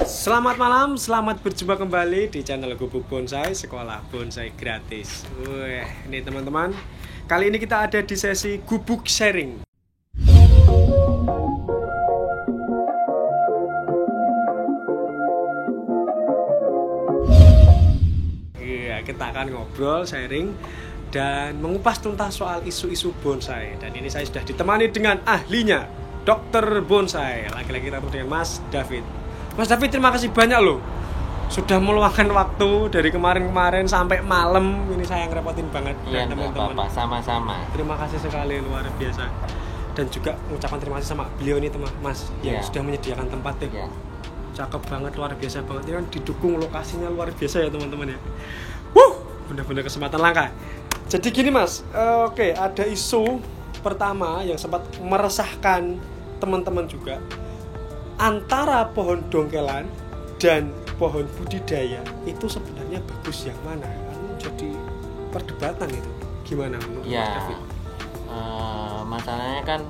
Selamat malam, selamat berjumpa kembali di channel Gubuk Bonsai, sekolah bonsai gratis. Wih, ini teman-teman, kali ini kita ada di sesi gubuk sharing. Iya, kita akan ngobrol, sharing, dan mengupas tuntas soal isu-isu bonsai. Dan ini saya sudah ditemani dengan ahlinya, Dokter Bonsai. Lagi-lagi kita bertemu dengan Mas David. Mas David, terima kasih banyak loh sudah meluangkan waktu dari kemarin-kemarin sampai malam. Ini saya ngerepotin banget. Iya, teman-teman. Bapak, sama-sama. Terima kasih sekali, luar biasa. Dan juga mengucapkan terima kasih sama beliau ini, teman Mas, yang sudah menyediakan tempat ya. Cakep banget, luar biasa banget. Ini kan didukung lokasinya luar biasa ya teman-teman ya. Benar-benar kesempatan langka. Jadi gini Mas, oke, ada isu pertama yang sempat meresahkan teman-teman juga. Antara pohon dongkelan dan pohon budidaya itu sebenarnya bagus yang mana? Kan jadi perdebatan itu. Gimana menurut Ya, David? masalahnya kan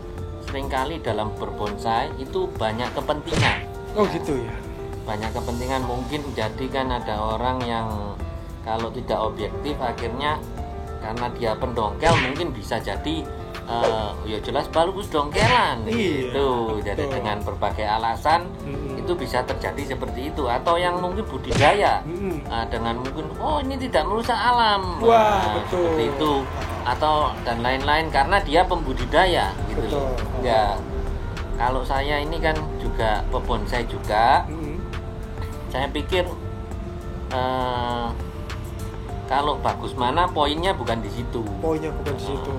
seringkali dalam berbonsai itu banyak kepentingan. Oh gitu ya. Banyak kepentingan, mungkin jadi kan ada orang yang kalau tidak objektif akhirnya karena dia pendongkel mungkin bisa jadi ya jelas bagus dongkelan gitu. Jadi dengan berbagai alasan itu bisa terjadi seperti itu, atau yang mungkin budidaya dengan mungkin ini tidak merusak alam. Seperti itu, atau dan lain-lain karena dia pembudidaya gitu loh. Ya, kalau saya ini kan juga pebonsai juga. Saya pikir kalau bagus mana poinnya bukan di situ. Poinnya bukan di situ.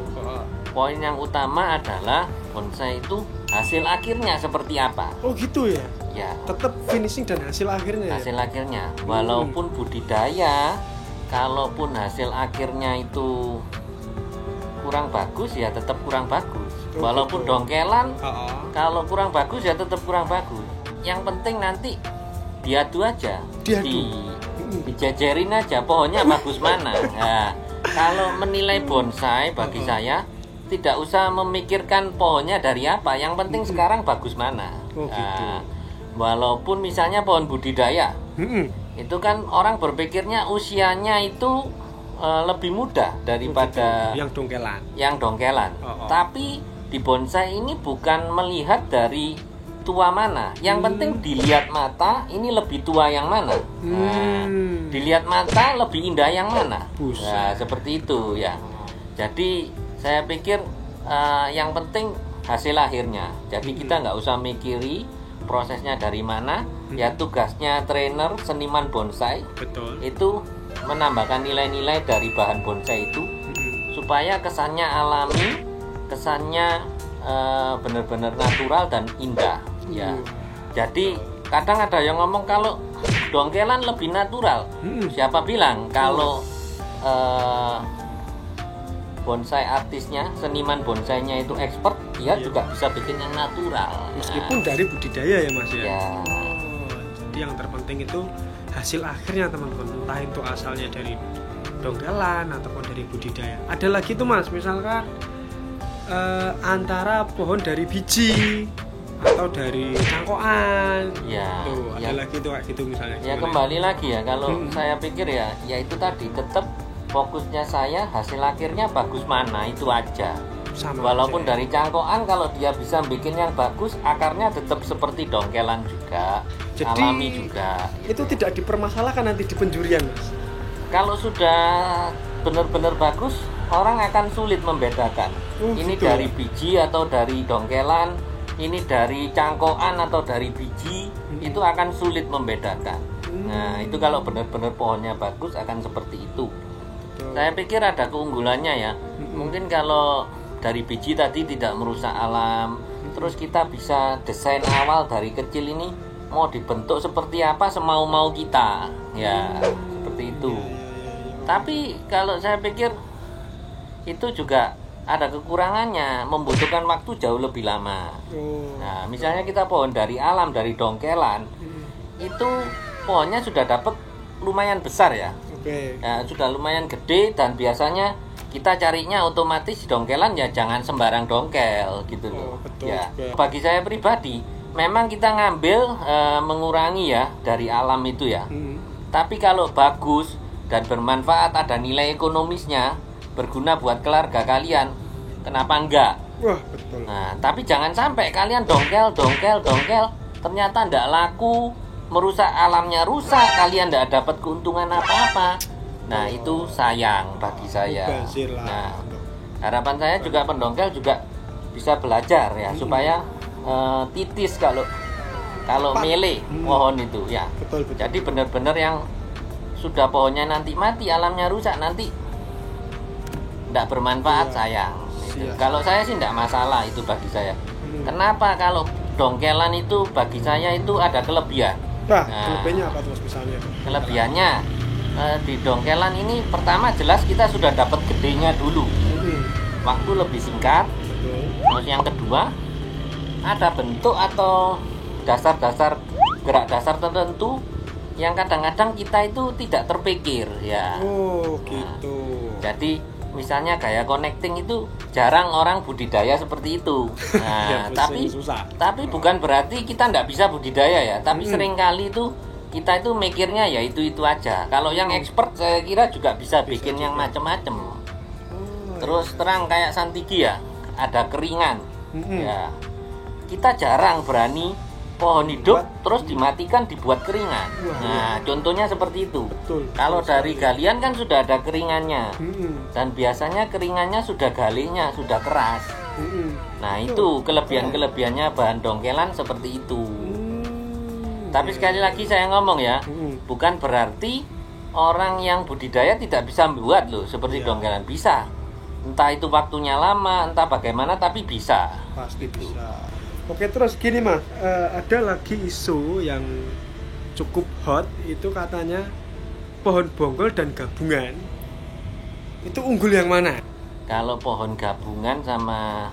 Poin yang utama adalah bonsai itu hasil akhirnya seperti apa. Oh gitu ya. Ya. Tetap finishing dan hasil akhirnya. Hasil akhirnya, walaupun budidaya, kalaupun hasil akhirnya itu kurang bagus ya tetap kurang bagus. Walaupun dongkelan, kalau kurang bagus ya tetap kurang bagus. Yang penting nanti diadu aja. Dijajarin aja pohonnya bagus mana. Nah, kalau menilai bonsai bagi saya tidak usah memikirkan pohonnya dari apa, yang penting sekarang bagus mana. Nah, walaupun misalnya pohon budidaya, itu kan orang berpikirnya usianya itu lebih muda daripada yang dongkelan. Tapi di bonsai ini bukan melihat dari tua mana, yang penting dilihat mata ini lebih tua yang mana. Nah, dilihat mata lebih indah yang mana. Nah, seperti itu ya. Jadi saya pikir yang penting hasil akhirnya. Jadi kita nggak usah mikiri prosesnya dari mana. Ya tugasnya trainer seniman bonsai itu menambahkan nilai-nilai dari bahan bonsai itu supaya kesannya alami, kesannya benar-benar natural dan indah. Ya. Jadi kadang ada yang ngomong kalau dongkelan lebih natural. Siapa bilang kalau bonsai artisnya, seniman bonsainya itu expert, dia juga bisa bikin yang natural. Meskipun dari budidaya ya Mas ya. Ya. Jadi yang terpenting itu hasil akhirnya teman-teman. Entah itu asalnya dari dongkelan ataupun dari budidaya. Ada lagi tuh Mas, misalkan antara pohon dari biji atau dari cangkokan. Ya. Tuh, ada lagi tuh kayak gitu misalnya. Ya kembali lagi ya, kalau saya pikir ya itu tadi tetap fokusnya saya hasil akhirnya bagus mana itu aja. Walaupun dari cangkokan kalau dia bisa bikin yang bagus, akarnya tetap seperti dongkelan juga. Jadi, alami juga. Itu tidak dipermasalahkan nanti di penjurian Mas. Kalau sudah benar-benar bagus, orang akan sulit membedakan. Ini gitu. Dari biji atau dari dongkelan, ini dari cangkokan atau dari biji, itu akan sulit membedakan. Nah, itu kalau benar-benar pohonnya bagus akan seperti itu. Saya pikir ada keunggulannya ya. Mungkin kalau dari biji tadi tidak merusak alam, terus kita bisa desain awal dari kecil ini mau dibentuk seperti apa semau-mau kita. Ya, seperti itu. Tapi kalau saya pikir itu juga ada kekurangannya, membutuhkan waktu jauh lebih lama. Nah, misalnya kita pohon dari alam, dari dongkelan, itu pohonnya sudah dapat lumayan besar ya. Nah, sudah lumayan gede dan biasanya kita carinya otomatis dongkelan ya jangan sembarang dongkel gitu loh. Bagi saya pribadi memang kita ngambil mengurangi ya dari alam itu ya. Tapi kalau bagus dan bermanfaat, ada nilai ekonomisnya, berguna buat keluarga kalian, kenapa enggak? Wah, betul. Nah, tapi jangan sampai kalian dongkel, ternyata enggak laku, merusak alamnya, rusak, kalian enggak dapat keuntungan apa-apa. Nah, itu sayang bagi saya. Nah, harapan saya juga pendongkel juga bisa belajar ya, supaya titis kalau mele pohon itu ya. Betul. Jadi benar-benar yang sudah pohonnya nanti mati, alamnya rusak, nanti tidak bermanfaat, sayang. Gitu. Kalau saya sih tidak masalah itu bagi saya. Kenapa? Kalau dongkelan itu bagi saya itu ada kelebihan. Nah, kelebihannya apa tuh misalnya? Kelebihannya di dongkelan ini pertama jelas kita sudah dapat gedenya dulu. Waktu lebih singkat. Terus yang kedua, ada bentuk atau dasar-dasar gerak dasar tertentu yang kadang-kadang kita itu tidak terpikir ya. Oh gitu. Jadi misalnya gaya connecting itu jarang orang budidaya seperti itu. Nah, tapi bukan berarti kita tidak bisa budidaya ya. Tapi seringkali itu kita itu mikirnya ya itu aja. Kalau yang expert saya kira juga bisa bikin yang macam-macam. Terus terang kayak Santigi ya, ada keringan. Ya. Kita jarang berani pohon hidup terus dimatikan dibuat keringan. Nah, contohnya seperti itu. Kalau dari galian kan sudah ada keringannya. Dan biasanya keringannya sudah galihnya sudah keras. Nah, itu kelebihannya bahan dongkelan seperti itu. Tapi sekali lagi saya ngomong ya, bukan berarti orang yang budidaya tidak bisa membuat loh seperti dongkelan, bisa. Entah itu waktunya lama, entah bagaimana, tapi bisa. Pasti bisa. Oke, terus gini Mas, ada lagi isu yang cukup hot, itu katanya pohon bonggol dan gabungan itu unggul yang mana? Kalau pohon gabungan sama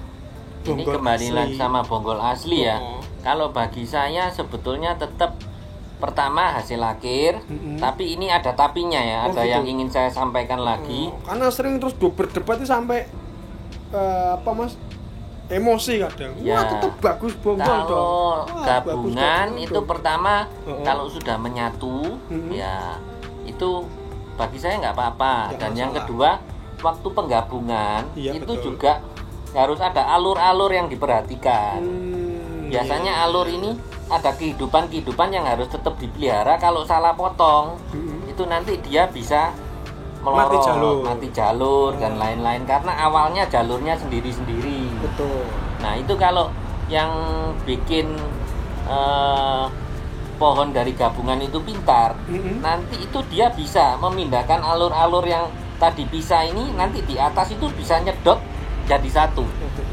bonggol ini kembali lagi sama bonggol asli ya. Kalau bagi saya sebetulnya tetap pertama hasil akhir, tapi ini ada tapinya ya, ada yang ingin saya sampaikan lagi. Karena sering terus berdebat itu sampai apa Mas? Emosi kadang. Ya, wah tetap bagus bonggol dong. Kalau gabungan itu pertama kalau sudah menyatu ya itu bagi saya nggak apa-apa. Dan yang kedua waktu penggabungan itu juga harus ada alur-alur yang diperhatikan. Biasanya alur ini ada kehidupan yang harus tetap dipelihara. Kalau salah potong itu nanti dia bisa melorot, mati jalur dan lain-lain karena awalnya jalurnya sendiri-sendiri. Betul. Nah itu kalau yang bikin pohon dari gabungan itu pintar, nanti itu dia bisa memindahkan alur-alur yang tadi pisah ini, nanti di atas itu bisa nyedot jadi satu.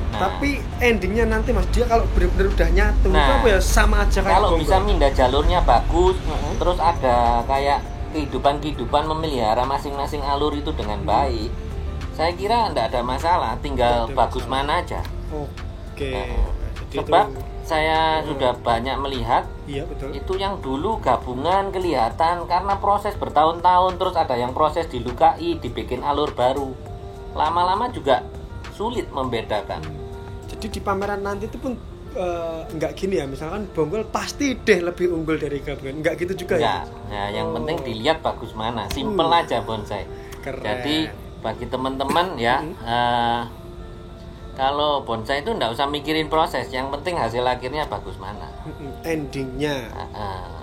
Nah, tapi endingnya nanti Mas, dia kalau benar-benar udah nyatu itu apa ya sama aja kayak kalau bonggol. bisa mindah jalurnya bagus, terus ada kayak kehidupan memelihara masing-masing alur itu dengan baik, saya kira tidak ada masalah, tinggal bagus mana aja. Oke. Sebab saya sudah banyak melihat itu yang dulu gabungan kelihatan karena proses bertahun-tahun, terus ada yang proses dilukai, dibikin alur baru, lama-lama juga sulit membedakan. Jadi di pameran nanti itu pun enggak gini ya, misalkan bonggol pasti deh lebih unggul dari gabungan, enggak gitu juga ya? Nah, yang penting dilihat bagus mana, simple aja bonsai. Keren. Jadi bagi teman-teman ya, kalau bonsai itu enggak usah mikirin proses, yang penting hasil akhirnya bagus mana. Endingnya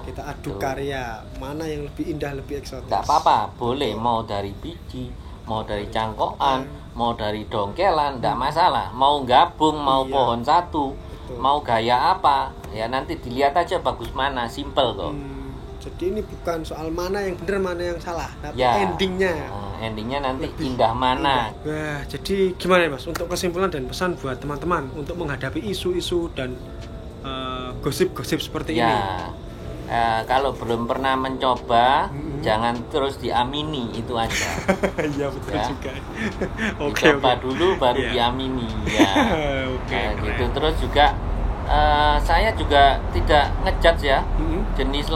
kita adu karya, mana yang lebih indah, lebih eksotis. Enggak apa-apa, boleh mau dari biji, mau dari cangkokan, mau dari dongkelan, enggak masalah. Mau gabung, mau pohon satu, mau gaya apa, ya nanti dilihat aja bagus mana, simple kok. Jadi ini bukan soal mana yang benar, mana yang salah, tapi ya, endingnya. Endingnya nanti indah mana. Wah, jadi gimana ya Mas, untuk kesimpulan dan pesan buat teman-teman untuk menghadapi isu-isu dan gosip-gosip seperti ini. Kalau belum pernah mencoba, jangan terus diamini, itu aja. Iya betul ya. juga. Coba dulu baru diamini ya. Gitu. Terus juga saya juga tidak ngejudge ya. Jenis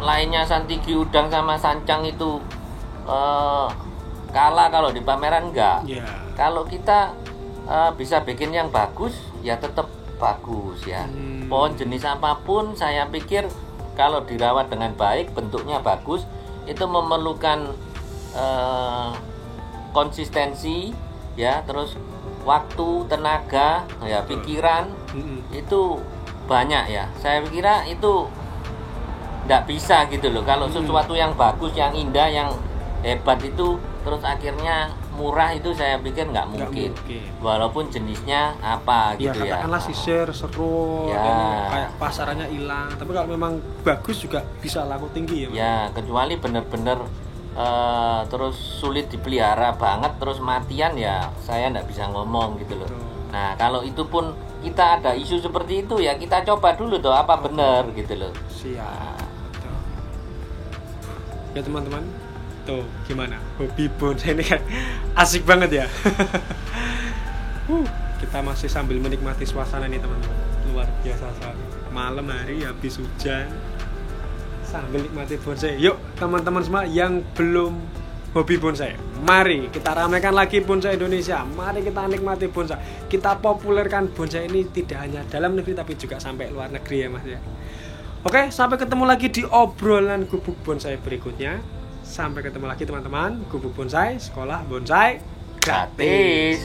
lainnya Santigi udang sama sancang itu kalah kalau di pameran enggak. Kalau kita bisa bikin yang bagus ya tetap bagus ya. Pohon jenis apapun saya pikir kalau dirawat dengan baik, bentuknya bagus, itu memerlukan konsistensi ya, terus waktu, tenaga, ya pikiran itu banyak ya. Saya kira itu tidak bisa gitu loh. Kalau sesuatu yang bagus, yang indah, yang hebat itu terus akhirnya murah, itu saya pikir nggak mungkin. Walaupun jenisnya apa gitu ya. Katakanlah sisir, seru, ya. Kayak pasarannya hilang. Tapi kalau memang bagus juga bisa laku tinggi ya. Ya, kecuali benar-benar terus sulit dipelihara banget, terus matian ya saya nggak bisa ngomong gitu loh. Nah kalau itu pun kita ada isu seperti itu ya kita coba dulu tuh apa benar gitu loh. Siap. Ya teman-teman, tuh gimana hobi bonsai ini kan asik banget ya. Kita masih sambil menikmati suasana nih teman-teman, luar biasa sekali. Malam hari habis hujan sambil nikmati bonsai. Yuk teman-teman semua yang belum hobi bonsai, mari kita ramaikan lagi bonsai Indonesia. Mari kita nikmati bonsai, kita populerkan bonsai ini tidak hanya dalam negeri tapi juga sampai luar negeri ya mas ya. Oke, sampai ketemu lagi di obrolan Gubuk Bonsai berikutnya. Sampai ketemu lagi teman-teman. Gubuk Bonsai, sekolah bonsai gratis.